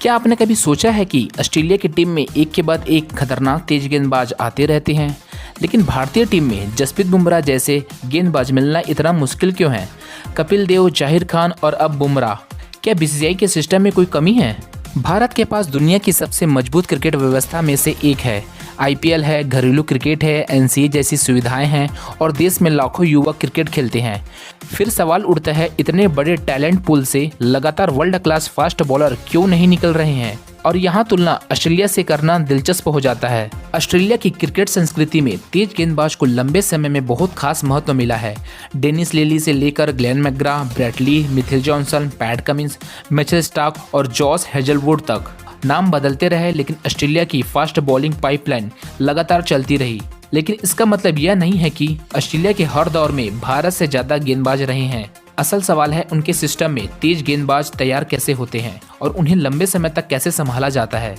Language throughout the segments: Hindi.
क्या आपने कभी सोचा है कि ऑस्ट्रेलिया की टीम में एक के बाद एक खतरनाक तेज गेंदबाज आते रहते हैं, लेकिन भारतीय टीम में जसप्रीत बुमराह जैसे गेंदबाज मिलना इतना मुश्किल क्यों है? कपिल देव, जाहिर खान और अब बुमराह, क्या बीसीसीआई के सिस्टम में कोई कमी है? भारत के पास दुनिया की सबसे मजबूत क्रिकेट व्यवस्था में से एक है। आईपीएल है, घरेलू क्रिकेट है, एनसीए जैसी सुविधाएं हैं और देश में लाखों युवक क्रिकेट खेलते हैं। फिर सवाल उठता है, इतने बड़े टैलेंट पूल से लगातार वर्ल्ड क्लास फास्ट बॉलर क्यों नहीं निकल रहे हैं? और यहाँ तुलना ऑस्ट्रेलिया से करना दिलचस्प हो जाता है। ऑस्ट्रेलिया की क्रिकेट संस्कृति में तेज गेंदबाज को लंबे समय में बहुत खास महत्व मिला है। डेनिस लिली से लेकर Glenn McGrath, Brett Lee, Mitchell Johnson, Pat Cummins, Mitchell Starc और जॉस हेजलवुड तक नाम बदलते रहे, लेकिन ऑस्ट्रेलिया की फास्ट बॉलिंग पाइपलाइन लगातार चलती रही। लेकिन इसका मतलब यह नहीं है कि ऑस्ट्रेलिया के हर दौर में भारत से ज्यादा गेंदबाज रहे हैं। असल सवाल है उनके सिस्टम में तेज गेंदबाज तैयार कैसे होते हैं और उन्हें लंबे समय तक कैसे संभाला जाता है।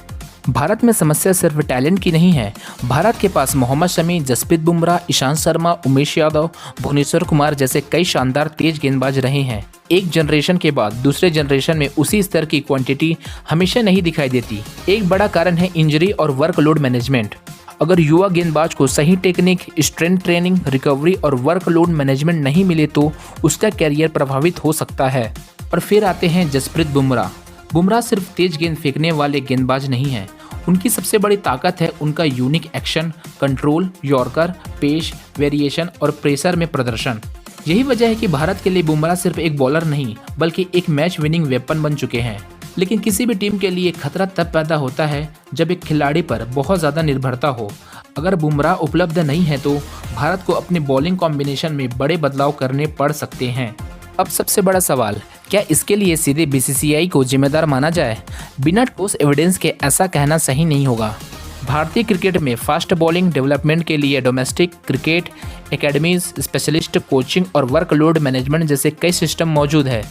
भारत में समस्या सिर्फ टैलेंट की नहीं है। भारत के पास मोहम्मद शमी, जसप्रीत बुमराह, ईशांत शर्मा, उमेश यादव, भुवनेश्वर कुमार जैसे कई शानदार तेज गेंदबाज रहे हैं। एक जनरेशन के बाद दूसरे जनरेशन में उसी स्तर की क्वांटिटी हमेशा नहीं दिखाई देती। एक बड़ा कारण है इंजरी और वर्कलोड मैनेजमेंट। अगर युवा गेंदबाज को सही टेक्निक, स्ट्रेंथ ट्रेनिंग, रिकवरी और वर्कलोड मैनेजमेंट नहीं मिले तो उसका कैरियर प्रभावित हो सकता है। और फिर आते हैं जसप्रीत बुमराह। बुमराह सिर्फ तेज गेंद फेंकने वाले गेंदबाज नहीं हैं। उनकी सबसे बड़ी ताकत है उनका unique action, control, yorker, pace, variation और प्रेशर में प्रदर्शन। यही वजह है कि भारत के लिए बुमराह सिर्फ एक बॉलर नहीं बल्कि एक मैच विनिंग वेपन बन चुके हैं। लेकिन किसी भी टीम के लिए खतरा तब पैदा होता है जब एक खिलाड़ी पर बहुत ज़्यादा निर्भरता हो। अगर बुमराह उपलब्ध नहीं है तो भारत को अपने बॉलिंग कॉम्बिनेशन में बड़े बदलाव करने पड़ सकते हैं। अब सबसे बड़ा सवाल, क्या इसके लिए सीधे बीसीसीआई को जिम्मेदार माना जाए? बिना ठोस एविडेंस के ऐसा कहना सही नहीं होगा। भारतीय क्रिकेट में फास्ट बॉलिंग डेवलपमेंट के लिए domestic cricket academies, specialist coaching और वर्कलोड मैनेजमेंट जैसे कई सिस्टम मौजूद है,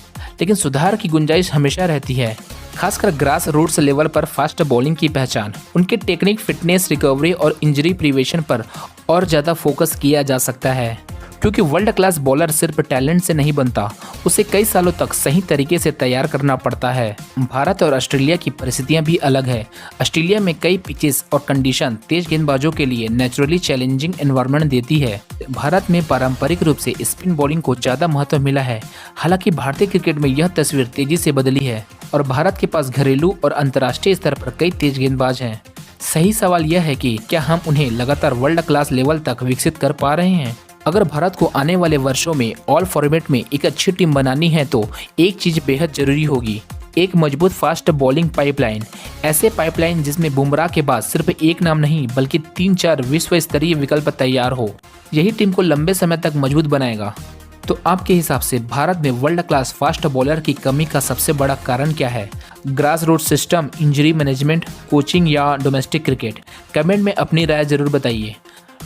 लेकिन सुधार की गुंजाइश हमेशा रहती है। खासकर ग्रास रूट्स लेवल पर फास्ट बॉलिंग की पहचान, उनके टेक्निक, फिटनेस, रिकवरी और इंजरी प्रिवेंशन पर और ज़्यादा फोकस किया जा सकता है। क्योंकि वर्ल्ड क्लास बॉलर सिर्फ टैलेंट से नहीं बनता, उसे कई सालों तक सही तरीके से तैयार करना पड़ता है। भारत और ऑस्ट्रेलिया की परिस्थितियां भी अलग है। ऑस्ट्रेलिया में कई पिचेस और कंडीशन तेज गेंदबाजों के लिए नेचुरली चैलेंजिंग एनवायरनमेंट देती है। भारत में पारंपरिक रूप से स्पिन बॉलिंग को ज़्यादा महत्व मिला है। हालांकि भारतीय क्रिकेट में यह तस्वीर तेजी से बदली है और भारत के पास घरेलू और अंतर्राष्ट्रीय स्तर पर कई तेज गेंदबाज हैं। सही सवाल यह है कि क्या हम उन्हें लगातार वर्ल्ड क्लास लेवल तक विकसित कर पा रहे हैं? अगर भारत को आने वाले वर्षों में ऑल फॉर्मेट में एक अच्छी टीम बनानी है तो एक चीज बेहद जरूरी होगी, एक मजबूत फास्ट बॉलिंग पाइपलाइन। ऐसे पाइपलाइन जिसमें बुमराह के बाद सिर्फ एक नाम नहीं बल्कि 3-4 विश्व स्तरीय विकल्प तैयार हो। यही टीम को लंबे समय तक मजबूत बनाएगा। तो आपके हिसाब से भारत में वर्ल्ड क्लास फास्ट बॉलर की कमी का सबसे बड़ा कारण क्या है? Grass root system, injury management, coaching या डोमेस्टिक क्रिकेट? कमेंट में अपनी राय जरूर बताइए।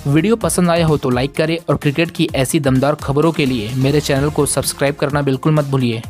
वीडियो पसंद आया हो तो लाइक करें और क्रिकेट की ऐसी दमदार खबरों के लिए मेरे चैनल को सब्सक्राइब करना बिल्कुल मत भूलिए।